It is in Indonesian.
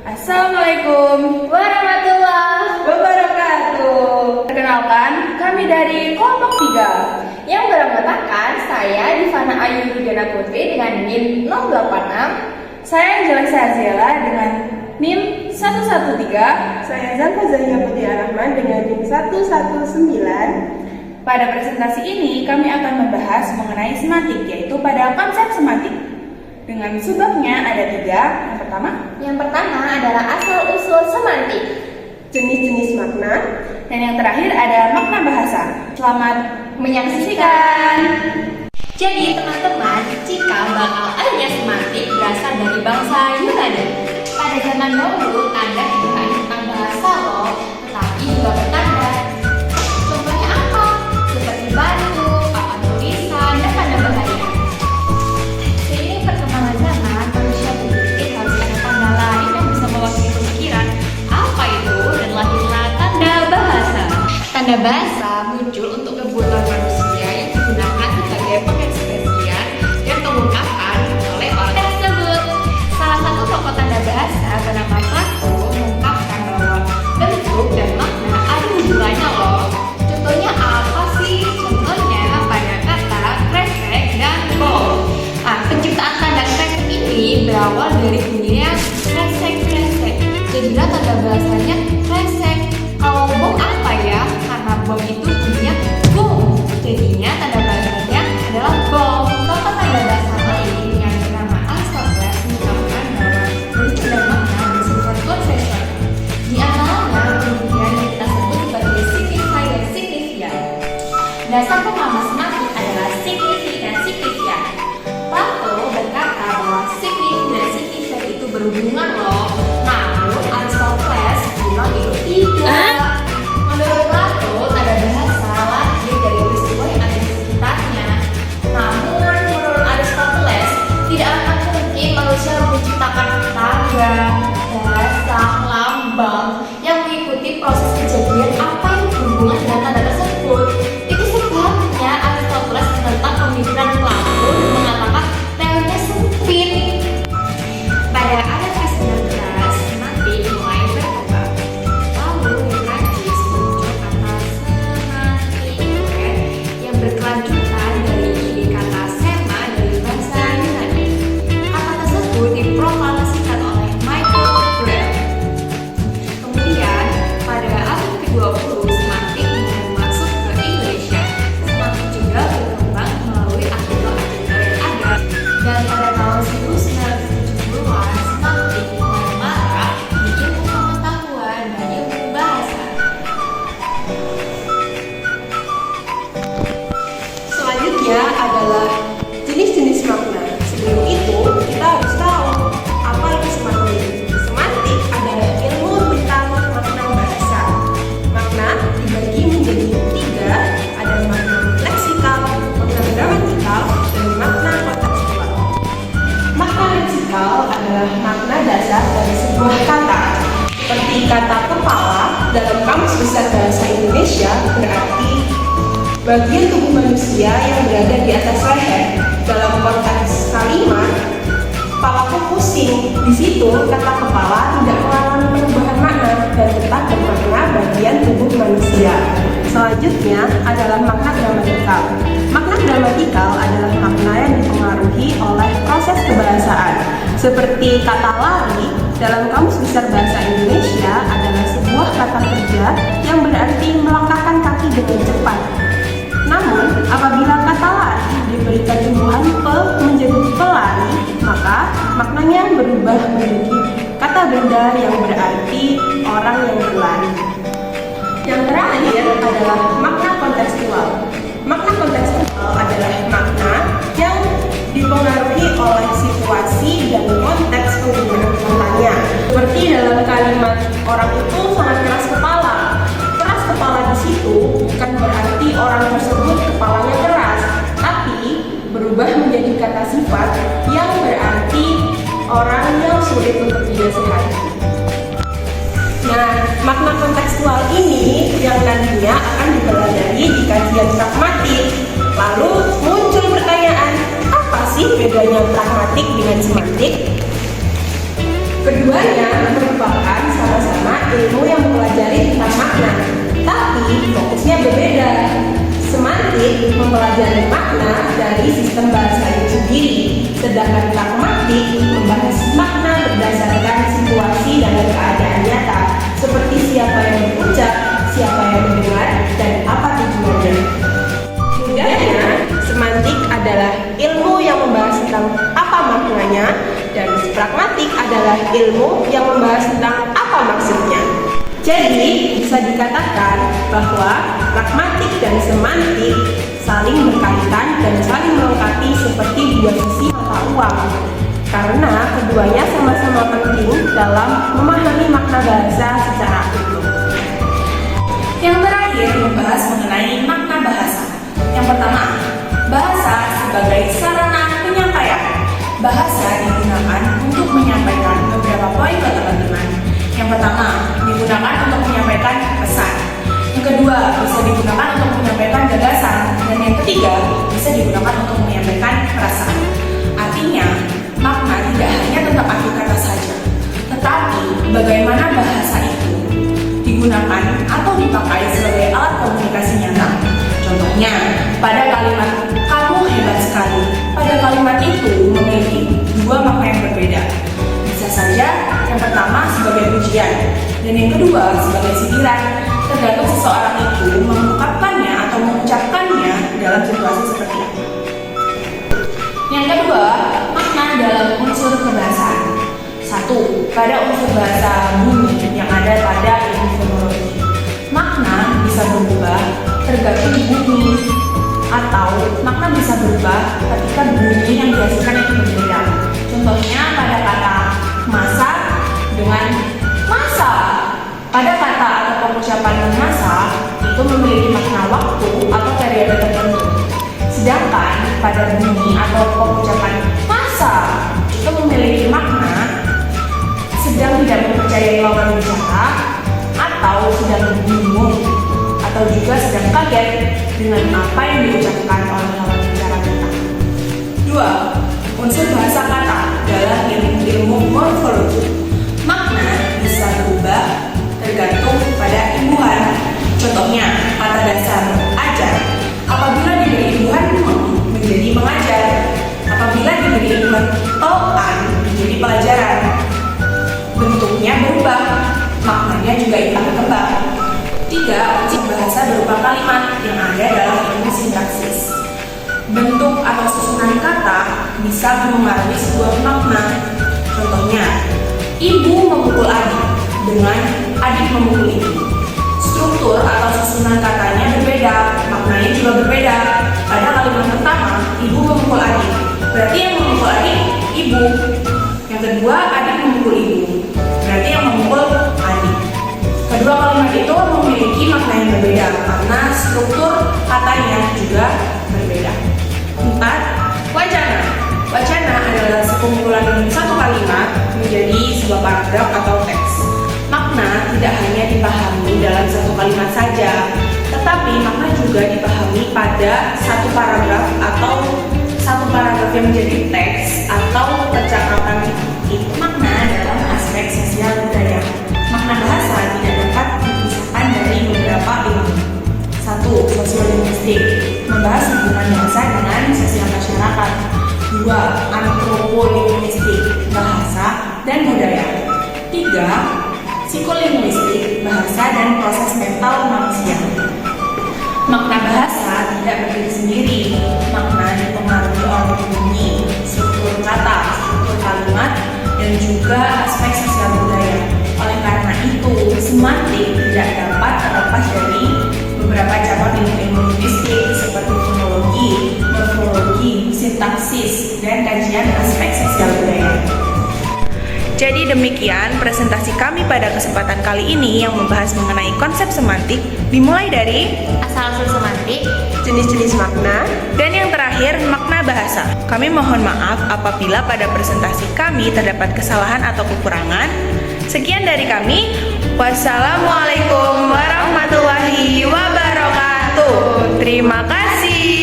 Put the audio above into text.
Assalamualaikum warahmatullahi wabarakatuh. Perkenalkan, kami dari kelompok 3 yang beranggotakan saya Divana Ayu Rudiana Putri dengan NIM 086. Saya Angela Saziela dengan NIM 113. Saya Zalfa Zahia Putri Rahman dengan NIM 119. Pada presentasi ini kami akan membahas mengenai semantik, yaitu pada konsep semantik. Dengan subbabnya ada 3. Yang pertama adalah asal-usul semantik, Jenis-jenis makna. Dan yang terakhir ada makna bahasa. Selamat menyaksikan. Jadi teman-teman, cikal bakal adanya semantik berasal dari bangsa Yunani. Pada zaman dahulu tanda tidak hanya tentang bahasa loh, tetapi juga bertanda. Contohnya apa? Seperti batu, papan tulisan, dan tanda bahaya. Seiring perkembangan zaman, manusia berpikir harus ada tanda lain yang bisa mewakili pemikiran. Apa itu? Dan lahirlah tanda bahasa. Tanda bahasa muncul untuk kebutuhan manusia yang digunakan sebagai pengekspresian dan pengungkapan oleh orang tersebut. Salah satu tokoh tanda bahasa bernama Plato mengungkapkan bahwa bentuk dan makna ada hubungannya loh. Contohnya apa sih? Contohnya pada kata kresek dan bom. Penciptaan tanda kresek ini berawal dari bunyinya kresek-kresek. Jadilah tanda bahasanya kresek. Kalau bom apa ya? Karena bom itu bunyinya bom. Jadinya tanda bahasanya adalah bom. Tokoh tanda bahasa lain yang bernama Aristoteles mengungkapkan bahwa bentuk dan makna bersifat konvensional. Di antaranya kemudian yang kita sebut sebagai signify dan signifian. Dasar pemahaman semantik adalah signifikan. Plato berkata bahwa signif dan signifikan itu berhubungan loh. Namun Aristoteles bilang itu tidak. Menurut Plato, tanda bahasa lahir dari peristiwa yang ada di sekitarnya. Namun menurut Aristoteles, tidak akan mungkin manusia menciptakan tanda, bahasa, lambang yang mengikuti proses kejadian apa yang berhubungan dengan tanda tersebut. Itu sebabnya Aristoteles menentang pemikiran Plato dan mengatakan teorinya sempit. Pada abad ke-19, semantik mulai berkembang. Lalu di Prancis muncul kata semantik yang berkelanjutan dari ide kata sema dari bahasa Yunani. Kata tersebut diproklamasikan oleh Michael Graham. Kemudian pada abad ke-20 semantik mulai masuk ke Indonesia. Semantik juga berkembang melalui artikel-artikel yang ada. Dan pada tahun 1970-an semantik mulai marak di ilmu pengetahuan dan ilmu bahasa. Selanjutnya adalah jenis-jenis makna. Sebelum itu, kita harus tahu apa itu semantik. Semantik adalah ilmu tentang makna bahasa. Makna dibagi menjadi 3, ada makna leksikal, makna gramatikal, dan makna kontekstual. Makna leksikal adalah makna dasar dari sebuah kata. Seperti kata kepala dalam Kamus Besar Bahasa Indonesia berarti bagian tubuh manusia yang berada di atas leher. Dalam konteks kalimat, kepalaku pusing. Di situ kata kepala tidak mengalami perubahan makna dan tetap bermakna bagian tubuh manusia. Selanjutnya adalah makna gramatikal. Makna gramatikal adalah makna yang dipengaruhi oleh proses kebahasaan. Seperti kata lari dalam Kamus Besar Bahasa Indonesia adalah sebuah kata kerja yang berarti melangkahkan kaki dengan cepat. Namun, apabila kata lari diberikan tumbuhan pe menjadi pelari, maka maknanya berubah menjadi kata benda yang berarti orang yang berlari. Yang terakhir adalah makna kontekstual. Makna kontekstual adalah makna yang dipengaruhi oleh situasi dan konteks penggunaan katanya. Seperti dalam kalimat orang itu sangat keras kepala. Keras kepala di situ bukan berarti orang tersebut kepalanya keras, tapi berubah menjadi kata sifat yang berarti orang yang sulit untuk dinasihati. Nah, makna kontekstual ini yang nantinya akan dipelajari di kajian pragmatik. Lalu muncul pertanyaan, apa sih beda semantik dengan semantik. Keduanya merupakan sama-sama ilmu yang mempelajari tentang makna, tapi fokusnya berbeda. Semantik mempelajari makna dari sistem bahasa itu sendiri, sedangkan pragmatik membahas makna berdasarkan situasi dalam keadaan nyata, seperti siapa yang berucap, siapa yang mendengar, dan apa tujuannya. Mudahnya, semantik adalah ilmu yang membahas tentang apa maknanya, dan pragmatik adalah ilmu yang membahas tentang apa maksudnya. Jadi, bisa dikatakan bahwa pragmatik dan semantik saling berkaitan dan saling melengkapi seperti dua sisi mata uang, karena keduanya sama-sama penting dalam memahami makna bahasa secara utuh. Yang terakhir membahas mengenai makna bahasa. Yang pertama, bahasa sebagai sarana penyampaian. Bahasa digunakan untuk menyampaikan beberapa poin ke teman-teman. Yang pertama, digunakan untuk menyampaikan pesan. Yang kedua, bisa digunakan untuk menyampaikan gagasan. Dan yang ketiga, bisa digunakan untuk menyampaikan perasaan. Artinya, makna tidak hanya tentang arti kata saja, tetapi bagaimana bahasa itu digunakan atau dipakai sebagai alat komunikasi nyata. Contohnya, pada kalimat "kamu hebat sekali", pada kalimat itu memiliki dua makna yang berbeda. Bisa saja yang pertama sebagai pujian, dan yang kedua sebagai sindiran, tergantung seseorang itu mengungkapkannya atau mengucapkannya dalam situasi seperti apa. Yang kedua, makna dalam unsur kebahasaan. 1. Pada unsur bahasa bunyi yang ada pada ilmu fonologi. Makna bisa berubah tergantung bunyi, atau makna bisa berubah ketika bunyi yang dihasilkan itu berbeda. Contohnya pada kata masa dengan masa. Pada kata atau pengucapan masa itu memiliki makna waktu atau periode tertentu. Sedangkan pada bunyi atau pengucapan masa itu memiliki makna sedang tidak mempercayai lawan bicara, atau sedang bingung, atau juga sedang kaget dengan apa yang diucapkan oleh lawan bicara kita. 2. Unsur bahasa kata dalam ilmu morfologi. Makna bisa berubah tergantung pada imbuhan. Contohnya, kata dasar ajar apabila diberi imbuhan menjadi mengajar, apabila diberi imbuhan toan menjadi pelajaran. Bentuknya berubah, maknanya juga ikut berkembang. 3. Unsur bahasa berupa kalimat yang ada dalam ilmu sintaksis. Bentuk atau susunan kata bisa memengaruhi sebuah makna. Contohnya, ibu memukul adik dengan adik memukul ibu. Struktur atau susunan katanya berbeda, maknanya juga berbeda. Pada kalimat pertama, ibu memukul adik, berarti yang memukul adik ibu. Yang kedua, adik memukul ibu, berarti yang memukul adik. Kedua kalimat itu memiliki makna yang berbeda karena struktur katanya juga berbeda. 4. Wacana. Wacana adalah sekumpulan satu kalimat menjadi sebuah paragraf atau teks. Makna tidak hanya dipahami dalam satu kalimat saja, tetapi makna juga dipahami pada satu paragraf atau satu paragraf yang menjadi teks atau percakapan. Itu makna dalam aspek sosial budaya. Makna bahasa tidak dapat dipisahkan dari beberapa ilmu. 1. Sosiolinguistik, membahas hubungan bahasa dengan sosial masyarakat. 2. Antropolinguistik, bahasa dan budaya. 3. Psikolinguistik, bahasa dan proses mental manusia. Makna bahasa tidak berdiri sendiri. Makna dipengaruhi oleh bunyi, struktur kata, struktur kalimat, dan juga aspek sosial budaya. Oleh karena itu, semantik tidak dapat terlepas dari beberapa cabang ilmu linguistik seperti fonologi, morfologi, sintaksis, dan kajian aspek sosial budaya. Jadi demikian presentasi kami pada kesempatan kali ini yang membahas mengenai konsep semantik, dimulai dari Asal-usul semantik, jenis-jenis makna, dan yang terakhir makna bahasa. Kami mohon maaf apabila pada presentasi kami terdapat kesalahan atau kekurangan. Sekian dari kami. Wassalamualaikum warahmatullahi wabarakatuh. Terima kasih.